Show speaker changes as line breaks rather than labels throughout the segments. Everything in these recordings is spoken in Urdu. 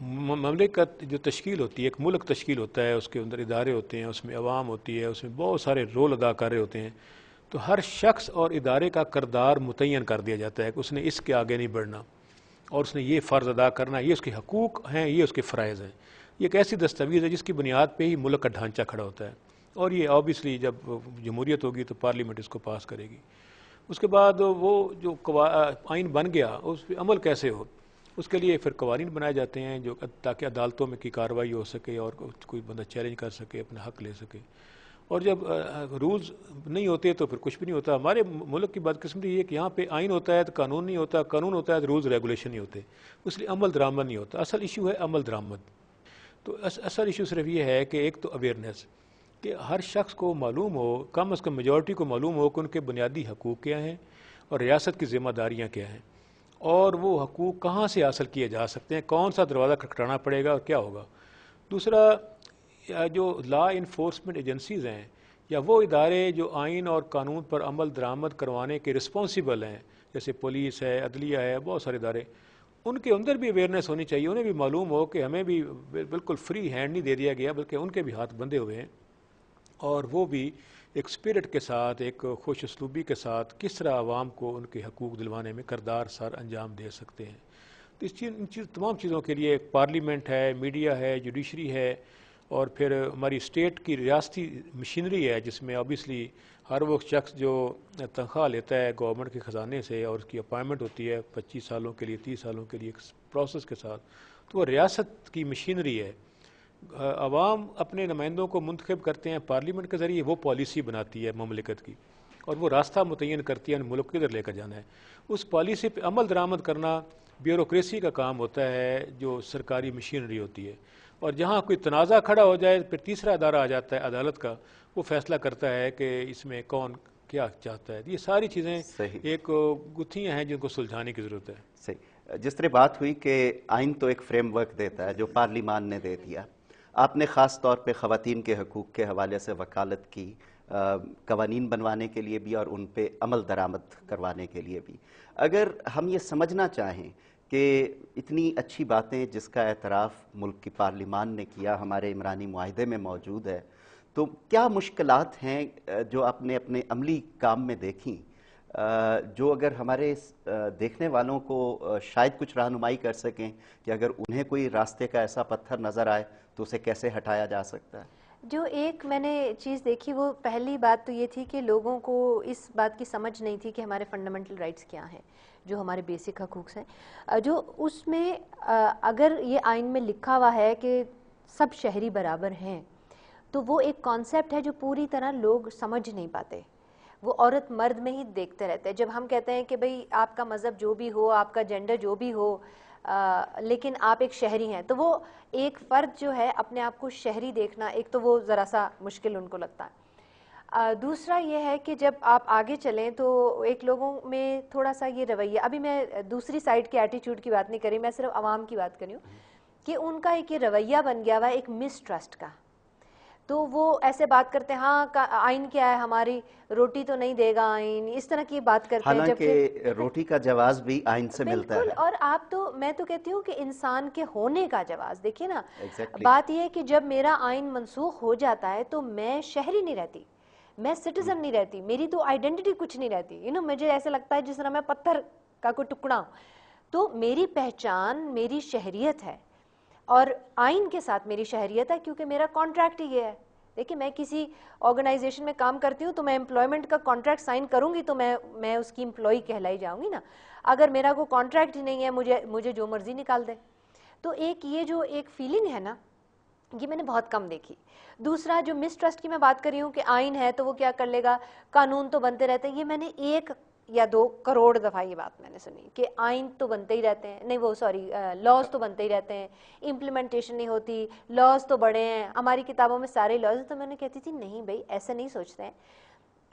مملکت جو تشکیل ہوتی ہے، ایک ملک تشکیل ہوتا ہے، اس کے اندر ادارے ہوتے ہیں، اس میں عوام ہوتی ہے، اس میں بہت سارے رول ادا کر رہے ہوتے ہیں، تو ہر شخص اور ادارے کا کردار متعین کر دیا جاتا ہے کہ اس نے اس کے آگے نہیں بڑھنا اور اس نے یہ فرض ادا کرنا، یہ اس کے حقوق ہیں، یہ اس کے فرائض ہیں۔ یہ ایک ایسی دستاویز ہے جس کی بنیاد پہ ہی ملک کا ڈھانچہ کھڑا ہوتا ہے، اور یہ آبویسلی جب جمہوریت ہوگی تو پارلیمنٹ اس کو پاس کرے گی۔ اس کے بعد وہ جو آئین بن گیا اس پہ عمل کیسے ہو، اس کے لیے پھر قوانین بنائے جاتے ہیں جو تاکہ عدالتوں میں کی کارروائی ہو سکے اور کوئی بندہ چیلنج کر سکے، اپنا حق لے سکے۔ اور جب رولز نہیں ہوتے تو پھر کچھ بھی نہیں ہوتا۔ ہمارے ملک کی بدقسمتی یہ ہے کہ یہاں پہ آئین ہوتا ہے تو قانون نہیں ہوتا، قانون ہوتا ہے تو رولز ریگولیشن نہیں ہوتے، اس لیے عمل درآمد نہیں ہوتا۔ اصل ایشو ہے عمل درآمد۔ تو اصل ایشو صرف یہ ہے کہ ایک تو اویئرنیس، کہ ہر شخص کو معلوم ہو، کم از کم میجورٹی کو معلوم ہو کہ ان کے بنیادی حقوق کیا ہیں اور ریاست کی ذمہ داریاں کیا ہیں، اور وہ حقوق کہاں سے حاصل کیے جا سکتے ہیں، کون سا دروازہ کھٹکھٹانا پڑے گا اور کیا ہوگا۔ دوسرا، جو لا انفورسمنٹ ایجنسیز ہیں یا وہ ادارے جو آئین اور قانون پر عمل درآمد کروانے کے رسپانسیبل ہیں، جیسے پولیس ہے، عدلیہ ہے، بہت سارے ادارے، ان کے اندر بھی اویئرنیس ہونی چاہیے، انہیں بھی معلوم ہو کہ ہمیں بھی بالکل فری ہینڈ نہیں دے دیا گیا، بلکہ ان کے بھی ہاتھ بندھے ہوئے ہیں، اور وہ بھی ایک اسپرٹ کے ساتھ، ایک خوش اسلوبی کے ساتھ کس طرح عوام کو ان کے حقوق دلوانے میں کردار سر انجام دے سکتے ہیں۔ تو ان تمام چیزوں کے لیے ایک پارلیمنٹ ہے، میڈیا ہے، جوڈیشری ہے، اور پھر ہماری اسٹیٹ کی ریاستی مشینری ہے، جس میں آبویسلی ہر وہ شخص جو تنخواہ لیتا ہے گورنمنٹ کے خزانے سے اور اس کی اپائنمنٹ ہوتی ہے 25 سالوں کے لیے، 30 سالوں کے لیے ایک پروسیس کے ساتھ، تو وہ ریاست کی مشینری ہے۔ عوام اپنے نمائندوں کو منتخب کرتے ہیں پارلیمنٹ کے ذریعے، وہ پالیسی بناتی ہے مملکت کی اور وہ راستہ متعین کرتی ہے ملک کدھر لے کر جانا ہے۔ اس پالیسی پہ عمل درآمد کرنا بیوروکریسی کا کام ہوتا ہے، جو سرکاری مشینری ہوتی ہے، اور جہاں کوئی تنازع کھڑا ہو جائے پھر تیسرا ادارہ آ جاتا ہے عدالت کا، وہ فیصلہ کرتا ہے کہ اس میں کون کیا چاہتا ہے۔ یہ ساری چیزیں
صحیح،
ایک گتھیاں ہیں جن کو سلجھانے کی ضرورت ہے۔
صحیح۔ جس طرح بات ہوئی کہ آئین تو ایک فریم ورک دیتا ہے جو پارلیمان نے دے دیا، آپ نے خاص طور پہ خواتین کے حقوق کے حوالے سے وکالت کی، قوانین بنوانے کے لیے بھی اور ان پہ عمل درآمد کروانے کے لیے بھی۔ اگر ہم یہ سمجھنا چاہیں کہ اتنی اچھی باتیں جس کا اعتراف ملک کی پارلیمان نے کیا، ہمارے عمرانی معاہدے میں موجود ہے، تو کیا مشکلات ہیں جو آپ نے اپنے عملی کام میں دیکھیں، جو اگر ہمارے دیکھنے والوں کو شاید کچھ رہنمائی کر سکیں کہ اگر انہیں کوئی راستے کا ایسا پتھر نظر آئے تو اسے کیسے ہٹایا جا سکتا ہے؟
جو ایک میں نے چیز دیکھی، وہ پہلی بات تو یہ تھی کہ لوگوں کو اس بات کی سمجھ نہیں تھی کہ ہمارے فنڈامنٹل رائٹس کیا ہیں، جو ہمارے بیسک حقوق ہیں، جو اس میں اگر یہ آئین میں لکھا ہوا ہے کہ سب شہری برابر ہیں، تو وہ ایک کانسیپٹ ہے جو پوری طرح لوگ سمجھ نہیں پاتے، وہ عورت مرد میں ہی دیکھتے رہتے ہیں۔ جب ہم کہتے ہیں کہ بھئی آپ کا مذہب جو بھی ہو، آپ کا جینڈر جو بھی ہو، لیکن آپ ایک شہری ہیں، تو وہ ایک فرد جو ہے اپنے آپ کو شہری دیکھنا، ایک تو وہ ذرا سا مشکل ان کو لگتا ہے۔ دوسرا یہ ہے کہ جب آپ آگے چلیں تو ایک لوگوں میں تھوڑا سا یہ رویہ، ابھی میں دوسری سائڈ کے ایٹیٹیوڈ کی بات نہیں کر رہی، میں صرف عوام کی بات کر رہی ہوں، کہ ان کا ایک یہ رویہ بن گیا ہوا ہے ایک مسٹرسٹ کا، تو وہ ایسے بات کرتے ہیں، ہاں آئین کیا ہے، ہماری روٹی تو نہیں دے گا آئین، اس طرح کی بات کرتے ہیں،
حالانکہ روٹی کا جواز بھی آئین سے ملتا
بالکل۔
ہے۔
اور آپ تو، میں تو کہتی ہوں کہ انسان کے ہونے کا جواز دیکھیے نا،
Exactly.
بات یہ ہے کہ جب میرا آئین منسوخ ہو جاتا ہے تو میں شہری نہیں رہتی، میں سٹیزن نہیں رہتی، میری تو آئیڈینٹی کچھ نہیں رہتی، مجھے ایسے لگتا ہے جس طرح میں پتھر کا کوئی ٹکڑا ہوں، تو میری پہچان میری شہریت ہے، اور آئین کے ساتھ میری شہریت ہے، کیونکہ میرا کانٹریکٹ ہی یہ ہے۔ دیکھیں، میں کسی آرگنائزیشن میں کام کرتی ہوں تو میں امپلائمنٹ کا کانٹریکٹ سائن کروں گی تو میں اس کی امپلائی کہلائی جاؤں گی نا، اگر میرا کوئی کانٹریکٹ ہی نہیں ہے، مجھے جو مرضی نکال دے۔ تو ایک یہ جو ایک فیلنگ ہے نا، یہ میں نے بہت کم دیکھی۔ دوسرا، جو مسٹرسٹ کی میں بات کر رہی ہوں کہ آئین ہے تو وہ کیا کر لے گا، قانون تو بنتے رہتے ہیں، یہ میں نے 1 یا 2 کروڑ دفعہ یہ بات میں نے سنی کہ آئین تو بنتے ہی رہتے ہیں، نہیں وہ سوری لاز تو بنتے ہی رہتے ہیں، امپلیمنٹیشن نہیں ہوتی، لاز تو بڑے ہیں، ہماری کتابوں میں سارے لاز ہیں۔ تو میں نے کہتی تھی نہیں بھائی، ایسے نہیں سوچتے ہیں،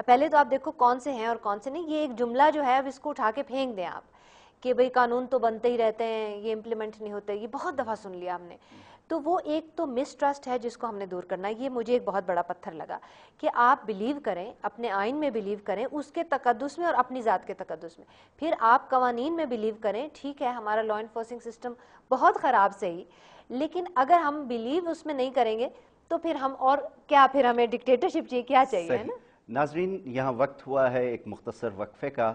پہلے تو آپ دیکھو کون سے ہیں اور کون سے نہیں۔ یہ ایک جملہ جو ہے اب اس کو اٹھا کے پھینک دیں آپ کہ بھئی قانون تو بنتے ہی رہتے ہیں، یہ امپلیمنٹ نہیں ہوتے، یہ بہت دفعہ سن لیا ہم نے. تو وہ ایک تو مس ٹرسٹ ہے جس کو ہم نے دور کرنا ہے. یہ مجھے ایک بہت بڑا پتھر لگا کہ آپ بلیو کریں، اپنے آئین میں بلیو کریں، اس کے تقدس میں اور اپنی ذات کے تقدس میں. پھر آپ قوانین میں بلیو کریں. ٹھیک ہے ہمارا لا انفورسنگ سسٹم بہت خراب سے ہی، لیکن اگر ہم بلیو اس میں نہیں کریں گے تو پھر ہم اور کیا، پھر ہمیں ڈکٹیٹرشپ چاہیے، کیا چاہیے، ہے نا.
ناظرین، یہاں وقت ہوا ہے ایک مختصر وقفے کا.